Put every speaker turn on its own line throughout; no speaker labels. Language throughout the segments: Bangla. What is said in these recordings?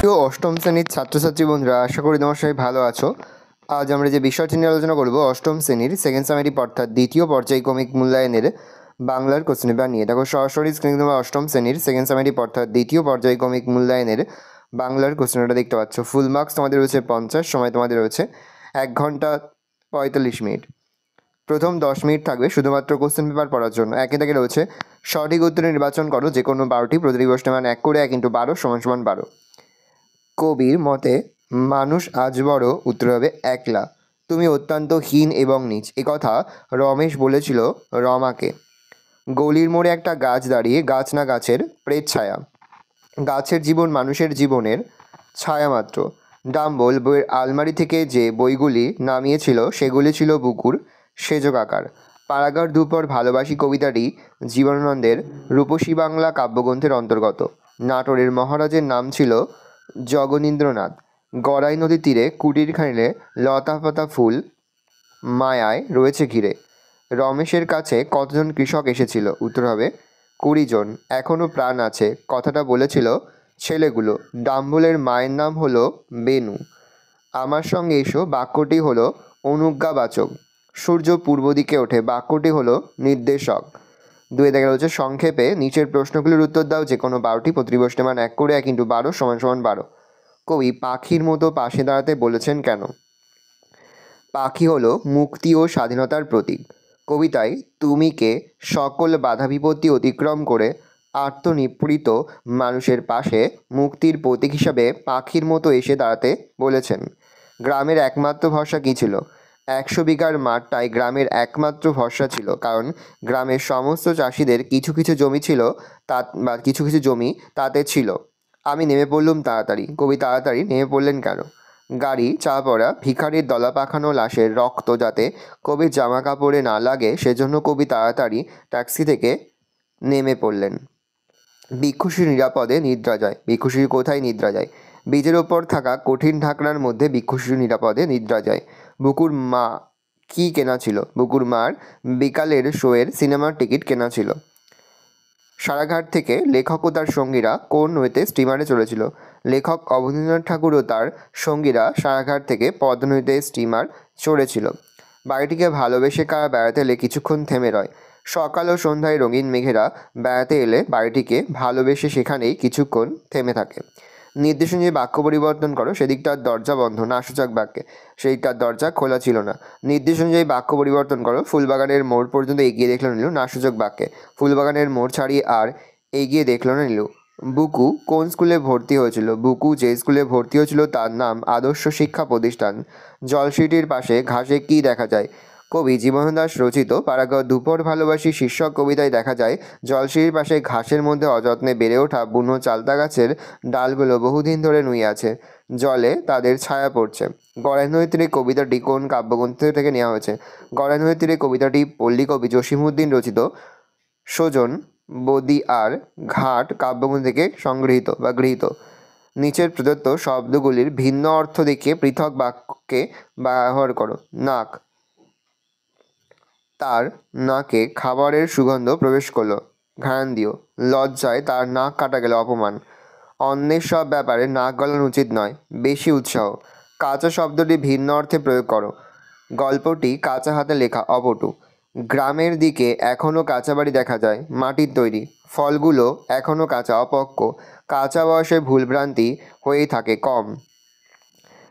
প্রিয় অষ্টম শ্রেণীর ছাত্রছাত্রী বন্ধুরা, আশা করি তোমার সবাই ভালো আছো। আজ আমরা যে বিষয়টি নিয়ে আলোচনা করব অষ্টম শ্রেণীর সেকেন্ড সামেটিভ অর্থাৎ দ্বিতীয় পর্যায়ক্রমিক মূল্যায়নের বাংলার কোশ্চেন পেপার নিয়ে। দেখো সরাসরি স্ক্রিনে তোমরা অষ্টম শ্রেণীর সেকেন্ড সামেটিভ অর্থাৎ দ্বিতীয় পর্যায়ক্রমিক মূল্যায়নের বাংলার কোশ্চেন পেপারটা দেখতে পাচ্ছ। ফুল মার্কস তোমাদের রয়েছে 50, সময় তোমাদের রয়েছে 1 ঘন্টা 45 মিনিট। প্রথম 10 মিনিট থাকবে শুধুমাত্র কোশ্চেন পেপার পড়ার জন্য। একে থেকে রয়েছে সঠিক উত্তর নির্বাচন করো যে কোনো 12টি, প্রতিটি প্রশ্নের মান 1 করে 1 × 12 = 12। কবির মতে মানুষ আজ বড়, উত্তর হবে একলা। তুমি অত্যন্ত হীন এবং নীচ, একথা রমেশ বলেছিল রমাকে। গলির মোড়ে একটা গাছ দাঁড়িয়ে, গাছ না গাছের প্রেত ছায়া। গাছের জীবন মানুষের জীবনের ছায়া মাত্র। ডাম্বল বইয়ের আলমারি থেকে যে বইগুলি নামিয়েছিল সেগুলি ছিল বুকুর সেজ কাকার। পাড়াগার দুপর ভালোবাসি কবিতাটি জীবনানন্দের রূপসী বাংলা কাব্যগ্রন্থের অন্তর্গত। নাটোরের মহারাজের নাম ছিল জগনীন্দ্রনাথ। গড়াই নদীর তীরে কুটির খানিলে লতা পাতা ফুল মায়ায় রয়েছে ঘিরে। রমেশের কাছে কতজন কৃষক এসেছিল, উত্তর হবে 20 জন। এখনও প্রাণ আছে, কথাটা বলেছিল ছেলেগুলো। ডাম্বলের মায়ের নাম হলো বেনু। আমার সঙ্গে এসো বাক্যটি হলো অনুজ্ঞাবাচক। সূর্য পূর্ব দিকে ওঠে বাক্যটি হলো নির্দেশক। 2 দেখা হচ্ছে সংক্ষেপে নিচের প্রশ্নগুলির উত্তর দাও যে কোনো 12টি, প্রতিটি প্রশ্নের মান 1 করে 1 × 12 = 12। কবি পাখির মতো পাশে দাঁড়াতে বলেছেন কেন? পাখি হলো মুক্তি ও স্বাধীনতার প্রতীক। কবিতায় তুমিকে সকল বাধা বিপত্তি অতিক্রম করে আত্মনিপীড়িত মানুষের পাশে মুক্তির প্রতীক হিসাবে পাখির মতো এসে দাঁড়াতে বলেছেন। গ্রামের একমাত্র ভরসা কী ছিল? 100 বিঘার মাঠটাই গ্রামের একমাত্র ভরসা ছিল, কারণ গ্রামের সমস্ত চাষিদের কিছু কিছু জমি ছিল, কিছু কিছু জমি তাতে ছিল। আমি নেমে পড়লুম তাড়াতাড়ি। কবি তাড়াতাড়ি নেমে পড়লেন কেন? গাড়ি চা পড়া ভিখারির দলা পাখানো লাশের রক্ত যাতে কবির জামা কাপড়ে না লাগে সেজন্য কবি তাড়াতাড়ি ট্যাক্সি থেকে নেমে পড়লেন। ভিক্ষুশী নিরাপদে নিদ্রা যায়। ভিক্ষুশী কোথায় নিদ্রা যায়? বীজের ওপর থাকা কঠিন ঢাকনার মধ্যে ভিক্ষুশী নিরাপদে নিদ্রা যায়। বুকুর মা কি কেনা ছিল? বুকুর মার বিকালের শোয়ের সিনেমার টিকিট কেনা ছিল। সারাঘাট থেকে লেখক ও তার সঙ্গীরা কোন নদীতে স্টিমারে চলেছিল? লেখক অবনীন্দ্রনাথ ঠাকুর ও তার সঙ্গীরা সারাঘাট থেকে পদ্মা নদীতে স্টিমার চড়েছিল। বাড়িটিকে ভালোবেসে কারা বেড়াতে এলে কিছুক্ষণ থেমে রয়? সকাল ও সন্ধ্যায় রঙিন মেঘেরা বেড়াতে এলে বাড়িটিকে ভালোবেসে সেখানেই কিছুক্ষণ থেমে থাকে। নির্দেশ অনুযায়ী বাক্য পরিবর্তন করো। সেদিকটার দরজা বন্ধ, নাসূচক বাক্যে সেইটার দরজা খোলা ছিল না। নির্দেশ অনুযায়ী বাক্য পরিবর্তন করো। ফুলবাগানের মোড় পর্যন্ত এগিয়ে দেখল নীলু, নাসূচক বাক্যে ফুলবাগানের মোড় ছাড়িয়ে আর এগিয়ে দেখল না নীলু। বুকু কোন স্কুলে ভর্তি হয়েছিল? বুকু যে স্কুলে ভর্তি হয়েছিল তার নাম আদর্শ শিক্ষা প্রতিষ্ঠান। জলসিটির পাশে ঘাসে কি দেখা যায়? কবি জীবনানন্দ দাশ রচিত পাড়াগাঁও দুপর ভালোবাসি শীর্ষক কবিতায় দেখা যায় জলসিটির পাশে ঘাসের মধ্যে অযত্নে বেড়ে ওঠা বুনো চালতা গাছের ডালগুলো বহুদিন ধরে নুয়ে আছে, জলে তাদের ছায়া পড়ছে। গড়াই নদীর তীরে কবিতাটি কোন কাব্যগ্রন্থ থেকে নেওয়া হয়েছে? গড়াই নদীর তীরে কবিতাটি পল্লী কবি জসিমউদ্দিন রচিত সুজন বদি আর ঘাট কাব্যগ্রন্থ থেকে সংগৃহীত বা গৃহীত। নিচের প্রদত্ত শব্দগুলির ভিন্ন অর্থ দেখিয়ে পৃথক বাক্যে ব্যবহার করো। নাক, তার নাকে খাবারের সুগন্ধ প্রবেশ করলো, ঘ্রাণ দিও। লজ্জায় তার নাক কাটা গেল, অপমান। অন্যের সব ব্যাপারে নাক গলানো উচিত নয়, বেশি উৎসাহ। কাঁচা শব্দটি ভিন্ন অর্থে প্রয়োগ করো। গল্পটি কাঁচা হাতে লেখা, অপটু। গ্রামের দিকে এখনও কাঁচা বাড়ি দেখা যায়, মাটির তৈরি। ফলগুলো এখনও কাঁচা, অপক্ব। কাঁচা বয়সে ভুলভ্রান্তি হয়েই থাকে, কম।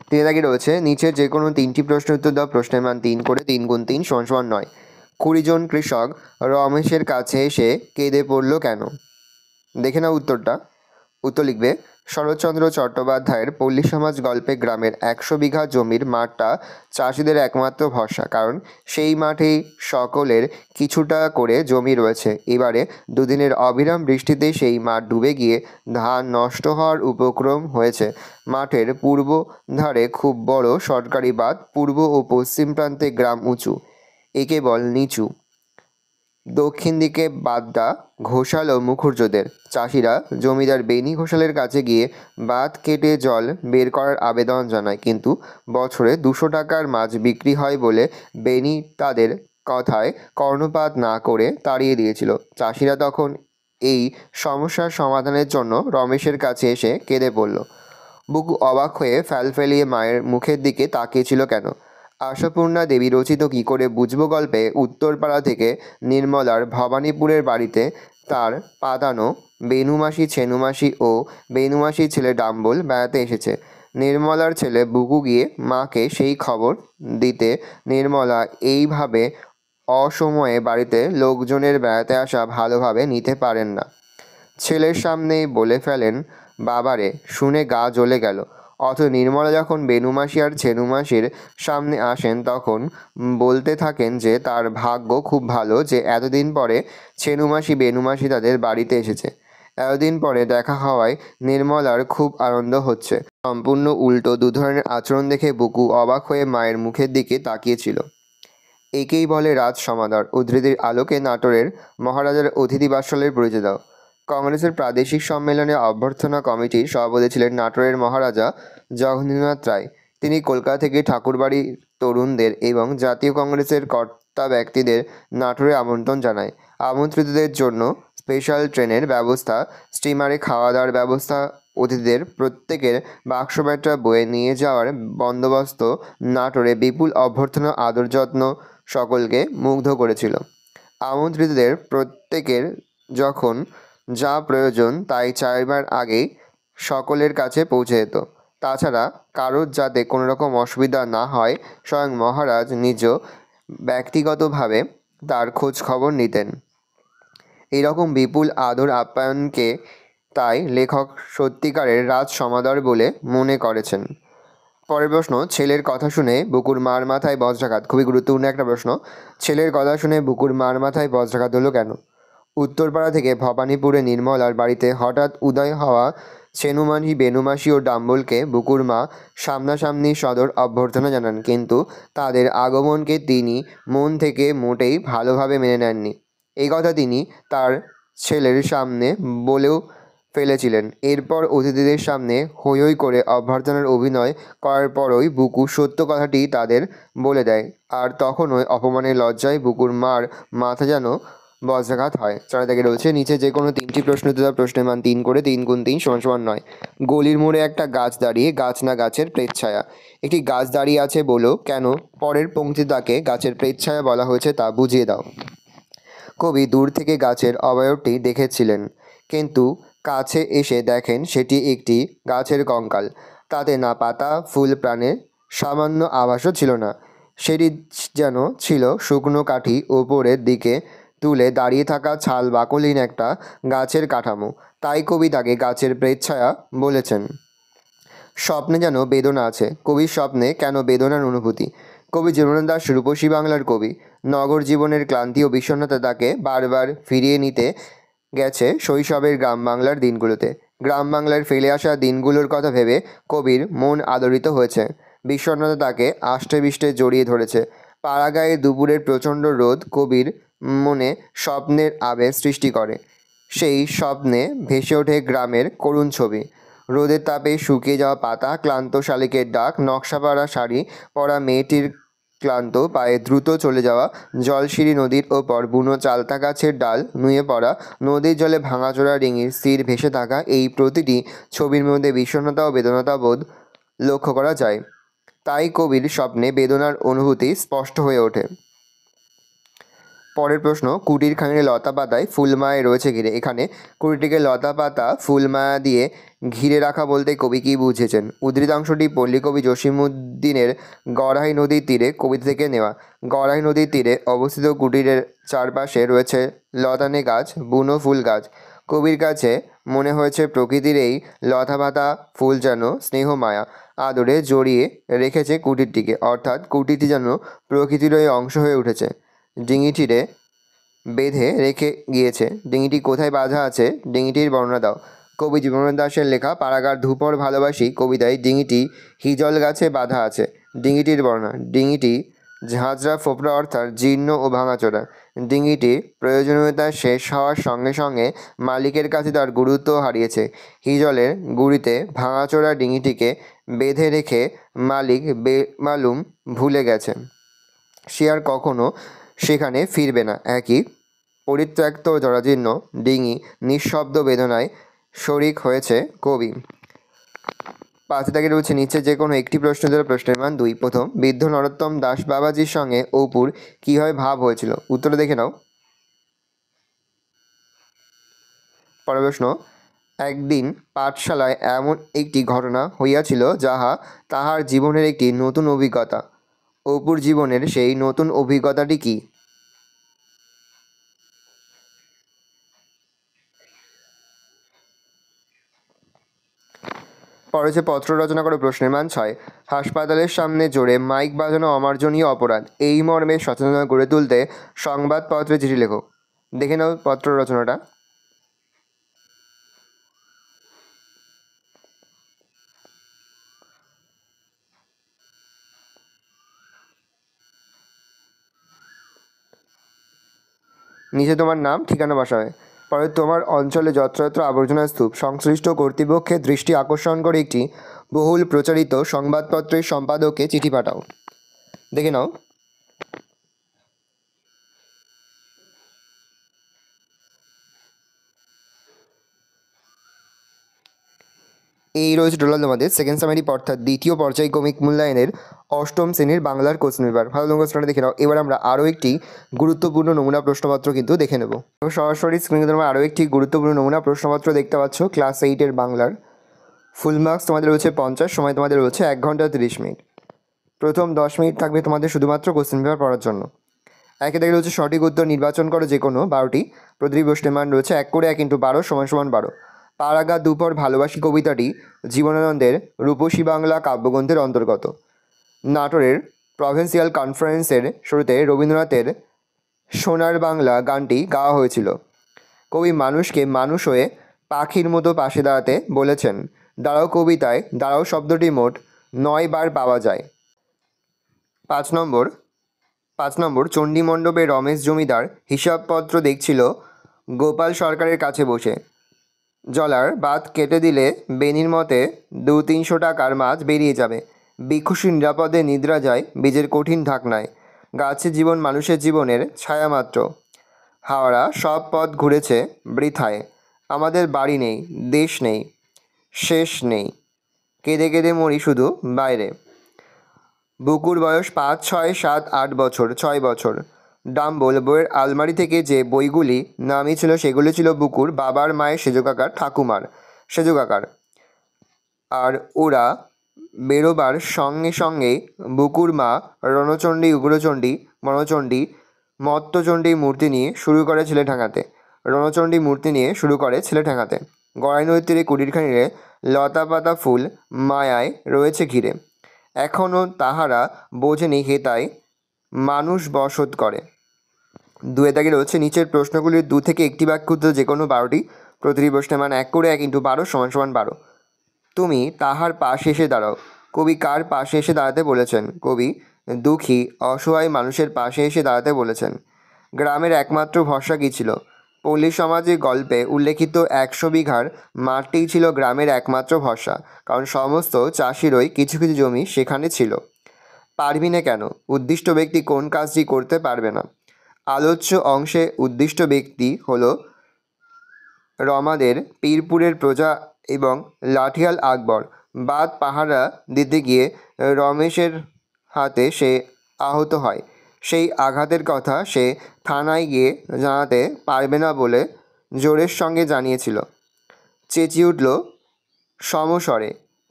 3 দাগে রয়েছে নিচের যে কোনো 3টি প্রশ্নের উত্তর দাও। প্রশ্নের মান 3 করে 3 × 3 = 9। 20 জন কৃষক রমেশের কাছে এসে কেঁদে পড়ল কেন? দেখে নাও উত্তরটা। উত্তর লিখবে শরৎচন্দ্র চট্টোপাধ্যায়ের পল্লী সমাজ গল্পে গ্রামের 100 বিঘা জমির মাঠটা চাষিদের একমাত্র ভরসা, কারণ সেই মাঠেই সকলের কিছুটা করে জমি রয়েছে। এবারে দুদিনের অবিরাম বৃষ্টিতে সেই মাঠ ডুবে গিয়ে ধান নষ্ট হওয়ার উপক্রম হয়েছে। মাঠের পূর্ব ধারে খুব বড় সরকারি বাঁধ, পূর্ব ও পশ্চিম প্রান্তে গ্রাম উঁচু, একে বল নিচু। দক্ষিণ দিকে বাঁধটা ঘোষাল ও মুখুর্জদের। চাষিরা জমিদার বেনি ঘোষালের কাছে গিয়ে বাঁধ কেটে জল বের করার আবেদন জানায়, কিন্তু বছরে 200 টাকার মাছ বিক্রি হয় বলে বেনি তাদের কথায় কর্ণপাত না করে তাড়িয়ে দিয়েছিল। চাষিরা তখন এই সমস্যার সমাধানের জন্য রমেশের কাছে এসে কেঁদে পড়ল। বুকু অবাক হয়ে ফেলিয়ে মায়ের মুখের দিকে তাকিয়েছিল কেন? আশাপূর্ণা দেবী রচিত কী করে বুঝবো গল্পে উত্তরপাড়া থেকে নির্মলার ভবানীপুরের বাড়িতে তার পাতানো বেনুমাসি, ছেনুমাসি ও বেনুমাসির ছেলে ডাম্বল বেড়াতে এসেছে। নির্মলার ছেলে বুকু গিয়ে মাকে সেই খবর দিতে নির্মলা এইভাবে অসময়ে বাড়িতে লোকজনের বেড়াতে আসা ভালোভাবে নিতে পারেন না। ছেলের সামনেই বলে ফেলেন, বাবারে, শুনে গা জ্বলে গেল। অথচ নির্মলা যখন বেনুমাসি আর ছেনুমাসির সামনে আসেন তখন বলতে থাকেন যে তার ভাগ্য খুব ভালো যে এতদিন পরে ছেনুমাসি বেনুমাসি তাদের বাড়িতে এসেছে। এতদিন পরে দেখা হওয়ায় নির্মলার খুব আনন্দ হচ্ছে। সম্পূর্ণ উল্টো দু ধরনের আচরণ দেখে বুকু অবাক হয়ে মায়ের মুখের দিকে তাকিয়েছিল। একেই বলে রাজ সমাদর। উদ্ধৃতির আলোকে নাটোরের মহারাজার অতিথি বাৎসল্যের পরিচয় দাও। কংগ্রেসের প্রাদেশিক সম্মেলনে অভ্যর্থনা কমিটির সভাপতি ছিলেন নাটোরের মহারাজা জগন্নাথ রায়। তিনি কলকাতা থেকে ঠাকুরবাড়ির তরুণদের এবং জাতীয় কংগ্রেসের কর্তা ব্যক্তিদের নাটোরে আমন্ত্রণ জানায়। আমন্ত্রিতদের জন্য স্পেশাল ট্রেনের ব্যবস্থা, স্টিমারে খাওয়া দাওয়ার ব্যবস্থা, অতিথিদের প্রত্যেকের বাক্সব্যাটা বয়ে নিয়ে যাওয়ার বন্দোবস্ত, নাটোরে বিপুল অভ্যর্থনা আদর যত্ন সকলকে মুগ্ধ করেছিল। আমন্ত্রিতদের প্রত্যেকের যখন যা প্রয়োজন তাই চাইবার আগেই সকলের কাছে পৌঁছে যেত। তাছাড়া কারোর যাতে কোনো রকম অসুবিধা না হয় স্বয়ং মহারাজ নিজ ব্যক্তিগতভাবে তার খোঁজ খবর নিতেন। এইরকম বিপুল আদর আপ্যায়নকে তাই লেখক সত্যিকারের রাজ সমাদর বলে মনে করেছেন। পরের প্রশ্ন, ছেলের কথা শুনে বুকুর মার মাথায় বজ্রাঘাত। খুবই গুরুত্বপূর্ণ একটা প্রশ্ন। ছেলের কথা শুনে বুকুর মার মাথায় বজ্রাঘাত হলো কেন? উত্তরপাড়া থেকে ভবানীপুরে নির্মলার বাড়িতে হঠাৎ উদয় হওয়া ছেনুমাসি, বেনুমাসি ও ডাম্বলকে বুকুর মা সামনাসামনি সদর অভ্যর্থনা জানান, কিন্তু তাদের আগমনকে তিনি মন থেকে মোটেই ভালোভাবে মেনে নেননি। এই কথা তিনি তার ছেলের সামনে বলেও ফেলেছিলেন। এরপর অতিথিদের সামনে হৈ হৈ করে অভ্যর্থনার অভিনয় করার পরই বুকু সত্য কথাটি তাদের বলে দেয়, আর তখনই অপমানের লজ্জায় বুকুর মার মাথা যেন বজ্রাঘাত হয়। 4 থেকে রয়েছে নিচে যে কোনো 3টি প্রশ্ন উত্তর, প্রশ্নের মান 3 করে। 3 × 3 = 9। গলির মোড়ে একটা গাছ দাঁড়িয়ে, গাছ না গাছের প্রেতছায়া। একটি গাছ দাঁড়িয়ে আছে বলো, কেন পরের পংক্তি তাকে গাছের প্রেতছায়া বলা হয়েছে তা বুঝিয়ে দাও। কবি দূর থেকে গাছের অবয়বটি দেখেছিলেন, কিন্তু কাছে এসে দেখেন সেটি একটি গাছের কঙ্কাল। তাতে না পাতা, ফুল, প্রাণের সামান্য আভাসও ছিল না। সেটি যেন ছিল শুকনো কাঠি, ওপরের দিকে তুলে দাঁড়িয়ে থাকা ছাল বাকলহীন একটা গাছের কাঠামো। তাই কবি তাকে গাছের প্রেতছায়া বলেছেন। স্বপ্নে যেন বেদনা আছে। কবির স্বপ্নে কেন বেদনার অনুভূতি? কবি জীবনানন্দ দাশ রূপসী বাংলার কবি। নগর জীবনের ক্লান্তি ও বিষণ্ণতা তাকে বারবার ফিরিয়ে নিতে গেছে শৈশবের গ্রাম বাংলার দিনগুলোতে। গ্রাম বাংলার ফেলে আসা দিনগুলোর কথা ভেবে কবির মন আলোড়িত হয়েছে। বিষণ্ণতা তাকে আষ্টেপৃষ্টে জড়িয়ে ধরেছে। পাড়াগাঁয়ে দুপুরের প্রচণ্ড রোদ কবির মনে স্বপ্নের আবেশ সৃষ্টি করে। সেই স্বপ্নে ভেসে ওঠে গ্রামের করুণ ছবি। রোদের তাপে শুকিয়ে যাওয়া পাতা, ক্লান্ত শালিকের ডাক, নকশাপাড়া শাড়ি পরা মেয়েটির ক্লান্ত পায়ে দ্রুত চলে যাওয়া জলশিরি নদীর ওপর বুনো চালতা গাছের ডাল নুয়ে পড়া, নদীর জলে ভাঙাচোরা ডিঙির স্থির ভেসে থাকা, এই প্রতিটি ছবির মধ্যে বিষণ্ণতা ও বেদনাতা বোধ লক্ষ্য করা যায়। তাই কবির স্বপ্নে বেদনার অনুভূতি স্পষ্ট হয়ে ওঠে। পরের প্রশ্ন, কুটির খানিরে লতা পাতায় ফুলমায় রয়েছে ঘিরে। এখানে কুটিরটিকে লতা পাতা ফুলমায়া দিয়ে ঘিরে রাখা বলতে কবি কী বুঝেছেন? উদ্ধৃতাংশটি পল্লীকবি জসীমউদ্দীনের গড়াই নদীর তীরে কবিতা থেকে নেওয়া। গড়াই নদীর তীরে অবস্থিত কুটিরের চারপাশে রয়েছে লতানে গাছ, বুনো ফুল গাছ। কবির কাছে মনে হয়েছে প্রকৃতির এই লতা পাতা ফুল যেন স্নেহমায়া আদরে জড়িয়ে রেখেছে কুটিরটিকে, অর্থাৎ কুটিরটি যেন প্রকৃতিরই অংশ হয়ে উঠেছে। ডিঙিটিরে বেঁধে রেখে গিয়েছে। ডিঙিটি কোথায় বাঁধা আছে? ডিঙিটির বর্ণনা দাও। কবি জীবনানন্দ দাশের লেখা পাড়াগার ধুপর ভালোবাসি কবিতায় ডিঙিটি হিজল গাছে বাঁধা আছে। ডিঙিটির বর্ণনা, ডিঙিটি ঝাঁঝরা ফোপড়া অর্থাৎ জীর্ণ ও ভাঙাচোরা। ডিঙিটির প্রয়োজনীয়তা শেষ হওয়ার সঙ্গে সঙ্গে মালিকের কাছে তার গুরুত্ব হারিয়েছে। হিজলের গুঁড়িতে ভাঙাচোরা ডিঙিটিকে বেঁধে রেখে মালিক বেমালুম ভুলে গেছে। সে আর কখনো সেখানে ফিরবে না। একই পরিত্যক্ত জরাজীর্ণ ডিঙি নিঃশব্দ বেদনায় শরিক হয়েছে কবি। 5 দাগে রয়েছে নিচে যে কোনো একটি প্রশ্ন দ্বারা প্রশ্নের মান 2। প্রথম, বৃদ্ধ নরোত্তম দাস বাবাজির সঙ্গে অপুর কীভাবে ভাব হয়েছিল? উত্তরে দেখে নাও। পরের প্রশ্ন, একদিন পাঠশালায় এমন একটি ঘটনা হইয়াছিল যাহা তাহার জীবনের একটি নতুন অভিজ্ঞতা। অপুর জীবনের সেই নতুন অভিজ্ঞতাটি কি? পরে হচ্ছে পত্র রচনা করে প্রশ্নের মান 6। হাসপাতালের সামনে জোরে মাইক বাজানো অমার্জনীয় অপরাধ, এই মর্মে সচেতনতা গড়ে তুলতে সংবাদপত্রে চিঠি লেখো। দেখে নাও পত্র রচনাটা। নিচে তোমার নাম, ঠিকানা বসাবে। পরে তোমার অঞ্চলে যত্রতত্র আবর্জনা স্তূপ, সংশ্লিষ্ট কর্তৃপক্ষের দৃষ্টি আকর্ষণ করে একটি বহুল প্রচারিত সংবাদপত্রের সম্পাদককে চিঠি পাঠাও। দেখে নাও। এই রয়েছে টোটাল তোমাদের সেকেন্ড সামারি অর্থাৎ দ্বিতীয় পর্যায়ক্রমিক মূল্যায়নের অষ্টম শ্রেণীর বাংলার কোশ্চেন পেপার। ভালো প্রশ্নটা দেখে নাও। এবার আমরা আরও একটি গুরুত্বপূর্ণ নমুনা প্রশ্নপত্র কিন্তু দেখে নেব। সরাসরি স্ক্রিনে তোমরা আরও একটি গুরুত্বপূর্ণ নমুনা প্রশ্নপত্র দেখতে পাচ্ছ। ক্লাস 8-এর বাংলার। ফুল মার্কস তোমাদের রয়েছে 50, সময় তোমাদের রয়েছে 1 ঘন্টা 30 মিনিট। প্রথম 10 মিনিট থাকবে তোমাদের শুধুমাত্র কোশ্চেন পেপার পড়ার জন্য। একে দেখে রয়েছে সঠিক উত্তর নির্বাচন করো যে কোনো 12টি। প্রতিটি প্রশ্নের মান রয়েছে 1 করে 1 × 12 = 12। পাড়াগা দুপর ভালোবাসি কবিতাটি জীবনানন্দের রূপসী বাংলা কাব্যগ্রন্থের অন্তর্গত। নাটোরের প্রভিন্সিয়াল কনফারেন্সের শুরুতে রবীন্দ্রনাথের সোনার বাংলা গানটি গাওয়া হয়েছিল। কবি মানুষকে মানুষ হয়ে পাখির মতো পাশে দাঁড়াতে বলেছেন। দাঁড়াও কবিতায় দাঁড়াও শব্দটি মোট 9 বার পাওয়া যায়। 5 নম্বর চণ্ডীমণ্ডপে রমেশ জমিদার হিসাবপত্র দেখছিল গোপাল সরকারের কাছে বসে। জলার বাঁধ কেটে দিলে বেনির মতে 200-300 টাকার মাছ বেরিয়ে যাবে। ভিক্ষুষী নিরাপদে নিদ্রা যায় বীজের কঠিন ঢাকনায়। গাছের জীবন মানুষের জীবনের ছায়ামাত্র। হাওড়া সব পথ ঘুরেছে বৃথায়। আমাদের বাড়ি নেই, দেশ নেই, শেষ নেই, কেঁদে কেঁদে মরি শুধু বাইরে। বুকুর বয়স 5, 6, 7, 8 বছর, 6 বছর। ডাম্বল বইয়ের আলমারি থেকে যে বইগুলি নামিয়েছিল সেগুলি ছিল বুকুর বাবার, মায়ের, সেজো কাকার, ঠাকুমার, সেজো কাকার। আর ওরা বেরোবার সঙ্গে সঙ্গেই বুকুর মা রণচণ্ডী, উগ্রচণ্ডী, মনচণ্ডী, মত্তচণ্ডী মূর্তি নিয়ে শুরু করে ছেলে ঠেঙাতে। রণচণ্ডী মূর্তি নিয়ে শুরু করে ছেলে ঠেঙাতে। গড়াই নদীর তীরে কুড়িরখানিরে লতা পাতা ফুল মায়ায় রয়েছে ঘিরে। এখনও তাহারা বোঝেনি হেতায় মানুষ বসত করে। 2 দাগে রয়েছে নিচের প্রশ্নগুলির 2 থেকে একটি বাক্য উত্তর যে কোনো 12টি। প্রতিটি প্রশ্নের মান 1 করে 1 × 12 = 12। তুমি তাহার পাশে এসে দাঁড়াও। কবি কার পাশে এসে দাঁড়াতে বলেছেন? কবি দুঃখী অসহায় মানুষের পাশে এসে দাঁড়াতে বলেছেন। গ্রামের একমাত্র ভরসা কী ছিল? পল্লী সমাজের গল্পে উল্লেখিত 100 বিঘার মাঠটিই ছিল গ্রামের একমাত্র ভরসা, কারণ সমস্ত চাষিরই কিছু কিছু জমি সেখানে ছিল। পারবি না কেন? উদ্দিষ্ট ব্যক্তি কোন কাজটি করতে পারবে না? আলোচ্য অংশে উদ্দিষ্ট ব্যক্তি হলো রমাদের পীরপুরের প্রজা এবং লাঠিয়াল আকবর। বাদ পাহারা দিতে গিয়ে রমেশের হাতে সে আহত হয়। সেই আঘাতের কথা সে থানায় গিয়ে জানাতে পারবে না বলে জোরের সঙ্গে জানিয়েছিল। চেঁচিয়ে উঠল সমস্বরে।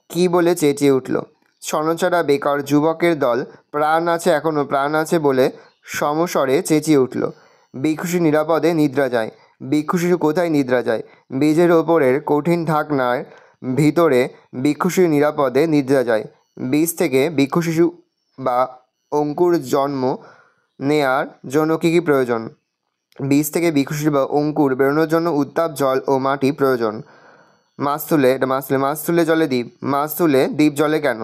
কী বলে চেঁচিয়ে উঠল? ছনছাড়া বেকার যুবকের দল প্রাণ আছে, এখনও প্রাণ আছে বলে সমস্বরে চেঁচিয়ে উঠল। ভিক্ষুষী নিরাপদে নিদ্রা যায়। ভিক্ষুশিশু কোথায় নিদ্রা যায়? বীজের ওপরের কঠিন ঢাকনার ভিতরে ভিক্ষুশিশু নিরাপদে নিদ্রা যায়। বীজ থেকে ভিক্ষুশিশু বা অঙ্কুর জন্ম নেয়ার জন্য কী কী প্রয়োজন? বীজ থেকে ভিক্ষুশিশু বা অঙ্কুর বেরোনোর জন্য উত্তাপ জল ও মাটি প্রয়োজন। মাছ তুলে জলে দ্বীপ। মাছ তুলে দ্বীপ জলে কেন?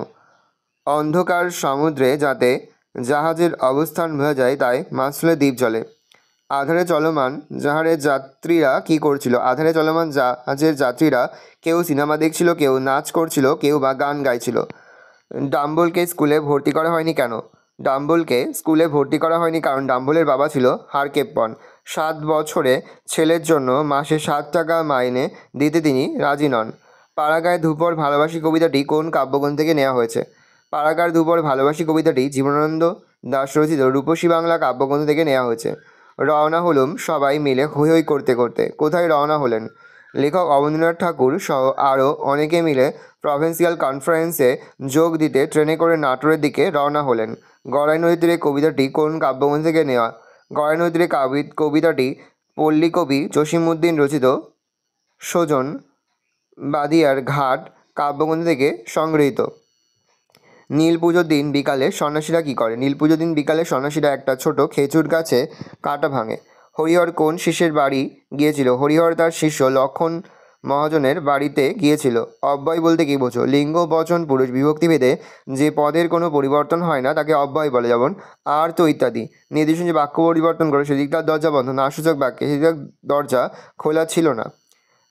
অন্ধকার সমুদ্রে যাতে জাহাজের অবস্থান বোঝা যায় তাই মাছ তুলে দ্বীপ জলে। আধারে চলমান জাহাজের যাত্রীরা কী করছিল? আধারে চলমান জাহাজের যাত্রীরা কেউ সিনেমা দেখছিল, কেউ নাচ করছিল, কেউ বা গান গাইছিল। ডাম্বলকে স্কুলে ভর্তি করা হয়নি কেন? ডাম্বলকে স্কুলে ভর্তি করা হয়নি কারণ ডাম্বলের বাবা ছিল হারকেপ্পন। 7 বছরে ছেলের জন্য মাসে 7 টাকা মাইনে দিতে তিনি রাজি নন। পাড়াগায় ধূপর ভালোবাসি কবিতাটি কোন কাব্যগ্রন্থ থেকে নেওয়া হয়েছে? পাড়াগার ধূপর ভালোবাসি কবিতাটি জীবনানন্দ দাশ রচিত রূপসী বাংলা কাব্যগ্রন্থ থেকে নেওয়া হয়েছে। রওনা হলুম সবাই মিলে হৈ হৈ করতে করতে। কোথায় রওনা হলেন? লেখক অবনীন্দ্রনাথ ঠাকুর সহ আরও অনেকে মিলে প্রভিন্সিয়াল কনফারেন্সে যোগ দিতে ট্রেনে করে নাটোরের দিকে রওনা হলেন। গড়াই নদীর তীরে কবিতাটি কোন কাব্যগ্রন্থ থেকে নেওয়া? গড়াই নদীর তীরে কবিতাটি পল্লীকবি জসীমউদ্দীন রচিত সুজন বাদিয়ার ঘাট কাব্যগ্রন্থ থেকে সংগৃহীত। নীল পুজোর দিন বিকালে সন্ন্যাসীরা কী করে? নীল পুজোর দিন বিকালে সন্ন্যাসীরা একটা ছোট খেজুর গাছে কাঁটা ভাঙে। হরিহর কোন শিষ্যের বাড়ি গিয়েছিল? হরিহর তার শিষ্য লক্ষণ মহাজনের বাড়িতে গিয়েছিল। অব্যয় বলতে কী বোঝো? লিঙ্গ বচন পুরুষ বিভক্তিভেদে যে পদের কোনো পরিবর্তন হয় না তাকে অব্যয় বলে, যেমন আর তো ইত্যাদি। নির্দিষ্ট যে বাক্য পরিবর্তন করে সেদিকটার দরজা বন্ধ, না সূচক বাক্যে সেদিকটার দরজা খোলা ছিল না।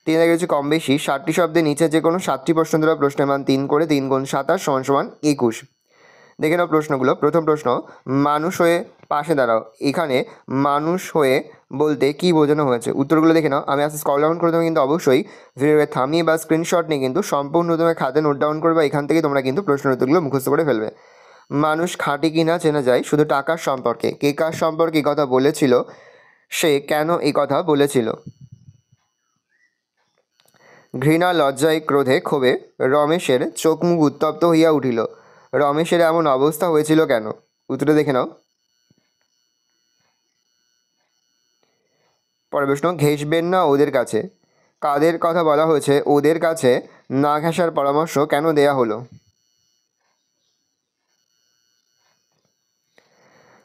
3 দাগের হচ্ছে কম বেশি 60টি শব্দের নিচে যে কোনো 7টি প্রশ্ন দেওয়া, প্রশ্নের মান 3 করে 3 গুণ 27 = 21। দেখে নাও প্রশ্নগুলো। প্রথম প্রশ্ন, মানুষ হয়ে পাশে দাঁড়াও। এখানে মানুষ হয়ে বলতে কি বোঝানো হয়েছে? উত্তরগুলো দেখে নাও। আমি আজকে স্ক্রল ডাউন করে দেবো, কিন্তু অবশ্যই ভিডিওকে থামিয়ে বা স্ক্রিনশট নিয়ে কিন্তু সম্পূর্ণ তোমার খাতে নোট ডাউন করবে। এখান থেকে তোমরা কিন্তু প্রশ্নের উত্তরগুলো মুখস্থ করে ফেলবে। মানুষ খাঁটি কিনা চেনা যায় শুধু টাকার সম্পর্কে। কে কার সম্পর্কে এই কথা বলেছিল? সে কেন এই কথা বলেছিল? ঘৃণা লজ্জায় ক্রোধে ক্ষোভে রমেশের চোখ মুখ উত্তপ্ত হইয়া উঠিল। রমেশের এমন অবস্থা হয়েছিল কেন? উত্তরটা দেখে নাও। পরের প্রশ্ন, ঘেঁষবেন না ওদের কাছে। কাদের কথা বলা হয়েছে? ওদের কাছে না ঘেঁষার পরামর্শ কেন দেয়া হলো?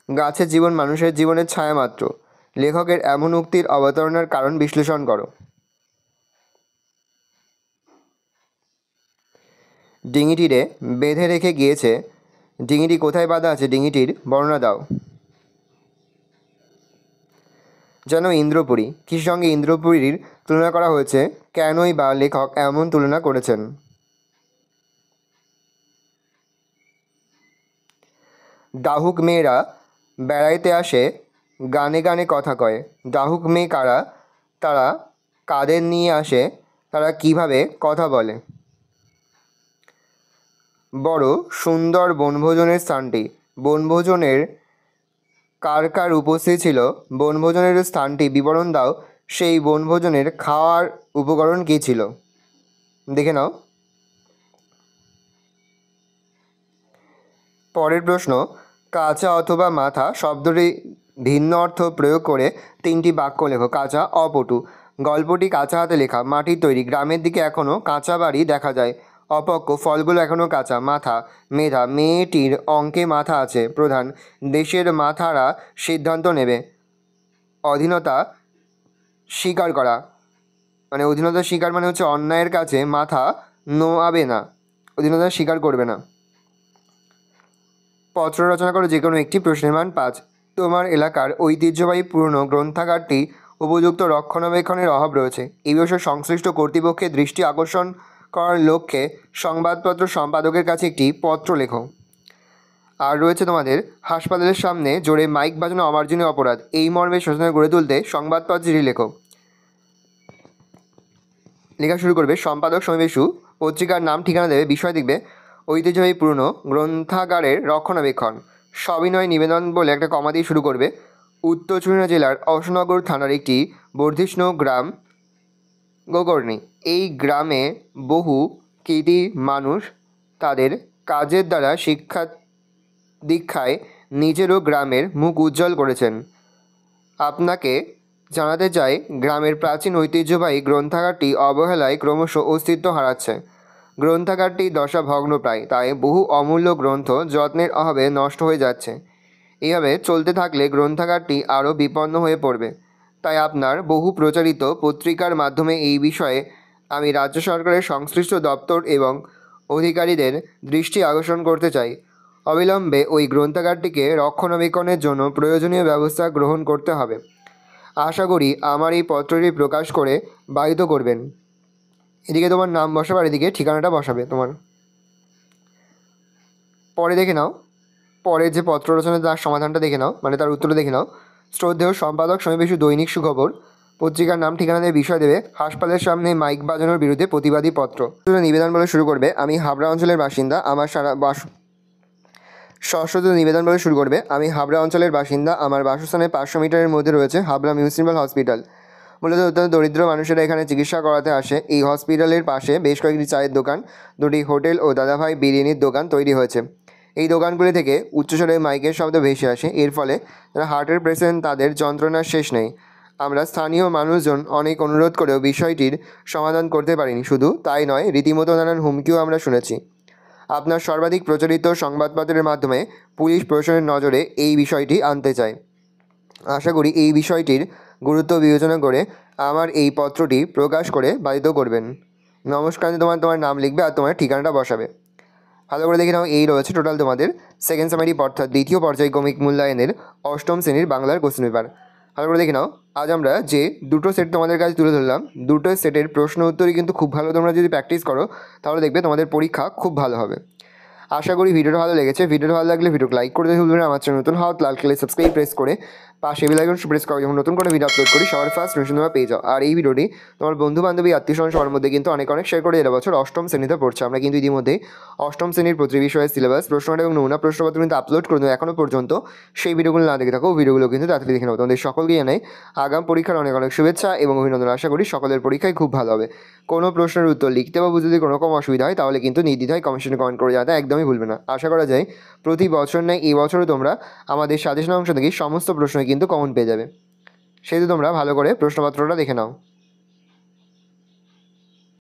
গাছের জীবন মানুষের জীবনের ছায়া মাত্র। লেখকের এমন উক্তির অবতারণার কারণ বিশ্লেষণ করো। ডিঙিটিরে বেঁধে রেখে গিয়েছে। ডিঙিটি কোথায় বাঁধা আছে? ডিঙিটির বর্ণনা দাও। যেন ইন্দ্রপুরী। কিসের সঙ্গে ইন্দ্রপুরীর তুলনা করা হয়েছে? কেনই বা লেখক এমন তুলনা করেছেন? ডাহুক মেয়েরা বেড়াইতে আসে, গানে গানে কথা কয়। ডাহুক মেয়ে কারা? তারা কাদের নিয়ে আসে? তারা কিভাবে কথা বলে? বড় সুন্দর বনভোজনের স্থানটি। বনভোজনের কার কার উপস্থিত ছিল? বনভোজনের স্থানটি বিবরণ দাও। সেই বনভোজনের খাওয়ার উপকরণ কী ছিল? দেখে নাও। পরের প্রশ্ন, কাঁচা অথবা মাথা শব্দটি ভিন্ন অর্থ প্রয়োগ করে 3টি বাক্য লেখো। কাঁচা, অপটু। গল্পটি কাঁচা হাতে লেখা। মাটির তৈরি। গ্রামের দিকে এখনও কাঁচা বাড়ি দেখা যায়। অপক্ষ, ফলগুলো এখনও কাঁচা। মাথা, মেধা। মেয়েটির অঙ্কে মাথা আছে। প্রধান, দেশের মাথারা সিদ্ধান্ত নেবে। অধীনতা স্বীকার করা, মানে অধীনতা স্বীকার মানে হচ্ছে অন্যায়ের কাছে মাথা নোয়াবে না, অধীনতা স্বীকার করবে না। পত্র রচনা করো যে কোনো একটি। প্রশ্নের মান 5। তোমার এলাকার ঐতিহ্যবাহী পুরনো গ্রন্থাগারটি উপযুক্ত রক্ষণাবেক্ষণের অভাব রয়েছে। এই বিষয়ে সংশ্লিষ্ট কর্তৃপক্ষের দৃষ্টি আকর্ষণ করার লক্ষ্যে সংবাদপত্র সম্পাদকের কাছে একটি পত্র লেখো। আর রয়েছে তোমাদের, হাসপাতালের সামনে জোরে মাইক বাজানো অমার্জনীয় অপরাধ। এই মর্মে সচেতনতা গড়ে তুলতে সংবাদপত্রটি লেখো। লেখা শুরু করবে। সম্পাদক সমাবেশু। পত্রিকার নাম, ঠিকানা দেবে। বিষয় দেখবে ঐতিহ্যবাহী পুরনো গ্রন্থাগারের রক্ষণাবেক্ষণ। সবিনয় নিবেদন বলে একটা কমা দিয়ে শুরু করবে। উত্তর চুরিনা জেলার অশোকনগর থানার একটি বর্ধিষ্ণু গ্রাম গোকর্ণী। এই গ্রামে বহু কৃতী মানুষ তাদের কাজের দ্বারা শিক্ষা দীক্ষায় নিজেরও গ্রামের মুখ উজ্জ্বল করেছেন। আপনাকে জানাতে চাই, গ্রামের প্রাচীন ঐতিহ্যবাহী গ্রন্থাগারটি অবহেলায় ক্রমশ অস্তিত্ব হারাচ্ছে। গ্রন্থাগারটি দশা ভগ্নপ্রায়, তাই বহু অমূল্য গ্রন্থ যত্নের অভাবে নষ্ট হয়ে যাচ্ছে। এইভাবে চলতে থাকলে গ্রন্থাগারটি আরও বিপন্ন হয়ে পড়বে। তাই আপনার বহু প্রচারিত পত্রিকার মাধ্যমে এই বিষয়ে আমি রাজ্য সরকারের সংশ্লিষ্ট দপ্তর এবং অধিকারীদের দৃষ্টি আকর্ষণ করতে চাই। অবিলম্বে ওই গ্রন্থাগারটিকে রক্ষণাবেক্ষণের জন্য প্রয়োজনীয় ব্যবস্থা গ্রহণ করতে হবে। আশা করি আমার এই পত্রটি প্রকাশ করে বাহিত করবেন। এদিকে তোমার নাম বসাবে আর এদিকে ঠিকানাটা বসাবে তোমার। পরে দেখে নাও, পরের যে পত্র রচনা তার সমাধানটা দেখে নাও, মানে তার উত্তরটা দেখে নাও। শ্রদ্ধেয় সম্পাদক সমাবেশু দৈনিক সুখবর, পত্রিকার নাম, ঠিকানা দেবে, বিষয় দেবে, হাসপাতালের সামনে মাইক বাজানোর বিরুদ্ধে প্রতিবাদী পত্র। নিবেদন বলে শুরু করবে, আমি হাবড়া অঞ্চলের বাসিন্দা, আমার সশস্ত্র নিবেদন বলে শুরু করবে, আমি হাবড়া অঞ্চলের বাসিন্দা, আমার বাসস্থানের 500 মিটারের মধ্যে রয়েছে হাবড়া মিউনিসিপ্যাল হসপিটাল। মূলত অত্যন্ত দরিদ্র মানুষেরা এখানে চিকিৎসা করাতে আসে। এই হসপিটালের পাশে বেশ কয়েকটি চায়ের দোকান, দুটি হোটেল ও দাদাভাই বিরিয়ানির দোকান তৈরি হয়েছে। এই দোকানগুলি থেকে উচ্চস্বরে মাইকের শব্দ ভেসে আসে। এর ফলে যারা হার্টের পেশেন্ট তাদের যন্ত্রণার শেষ নেই। আমরা স্থানীয় মানুষজন অনেক অনুরোধ করেও বিষয়টির সমাধান করতে পারিনি। শুধু তাই নয়, রীতিমতো নানান হুমকিও আমরা শুনেছি। আপনার সর্বাধিক প্রচারিত সংবাদপত্রের মাধ্যমে পুলিশ প্রশাসনের নজরে এই বিষয়টি আনতে চায়। আশা করি এই বিষয়টির গুরুত্ব বিবেচনা করে আমার এই পত্রটি প্রকাশ করে বাধিত করবেন। নমস্কার, তোমার নাম লিখবে আর তোমার ঠিকানাটা বসাবে। ভালো করে দেখে নাও, এই রয়েছে টোটাল তোমাদের সেকেন্ড সামারি অর্থাৎ দ্বিতীয় পর্যায়ক্রমিক মূল্যায়নের অষ্টম শ্রেণীর বাংলার কোশ্চেন পেপার। ভালো করে দেখে নাও। আজ আমরা যে দুটো সেট তোমাদের কাছে তুলে ধরলাম, দুটো সেটের প্রশ্ন উত্তরই কিন্তু খুব ভালো। তোমরা যদি প্র্যাকটিস করো তাহলে দেখবে তোমাদের পরীক্ষা খুব ভালো হবে। আশা করি ভিডিওটা ভালো লেগেছে। ভিডিওটা ভালো লাগলে ভিডিওকে লাইক করতে ভুলবেন না। আমার চ্যানেল নতুন হওয়া লাল কালার সাবস্ক্রাইব প্রেস করে পাশে বেল আইকন প্রেস করো, যখন নতুন করে ভিডিও আপলোড করি সবার ফার্স্ট নোটিফিকেশন তোমরা পেয়ে যাও। আর এই ভিডিওটি তোমার বন্ধু বান্ধবী আত্মীয়স্বজন সবার মধ্যে কিন্তু অনেক শেয়ার করে। এর বছর অষ্টম শ্রেণীতে পড়ছে। আমরা কিন্তু ইতিমধ্যে অষ্টম শ্রেণীর প্রতি বিষয়ের সিলেবাস, প্রশ্নটা এবং নমুনা প্রশ্নপত্র কিন্তু আপলোড করে দেবো। এখনও পর্যন্ত সেই ভিডিওগুলো না দেখে থাকো, ভিডিওগুলো কিন্তু তাড়াতাড়ি দেখে নেবো। তোমাদের সকলকে জানাই আগাম পরীক্ষার অনেক শুভেচ্ছা এবং অভিনন্দন। আশা করি সকলের পরীক্ষায় খুব ভালো হবে। কোনো প্রশ্নের উত্তর লিখতে বা বুঝতে যদি কোনো রকম অসুবিধা হয় তাহলে কিন্তু নির্দ্বিধায় কমেন্টে কমেন্ট করে জানাতে একদমই ভুলবে না। আশা করা যায় প্রতি বছর নয়, এই বছরও তোমরা আমাদের সাজেশন অংশ থেকে সমস্ত প্রশ্নই কিন্তু কমন পেয়ে যাবে। সেহেতু তোমরা ভালো করে প্রশ্নপত্রটা দেখে নাও।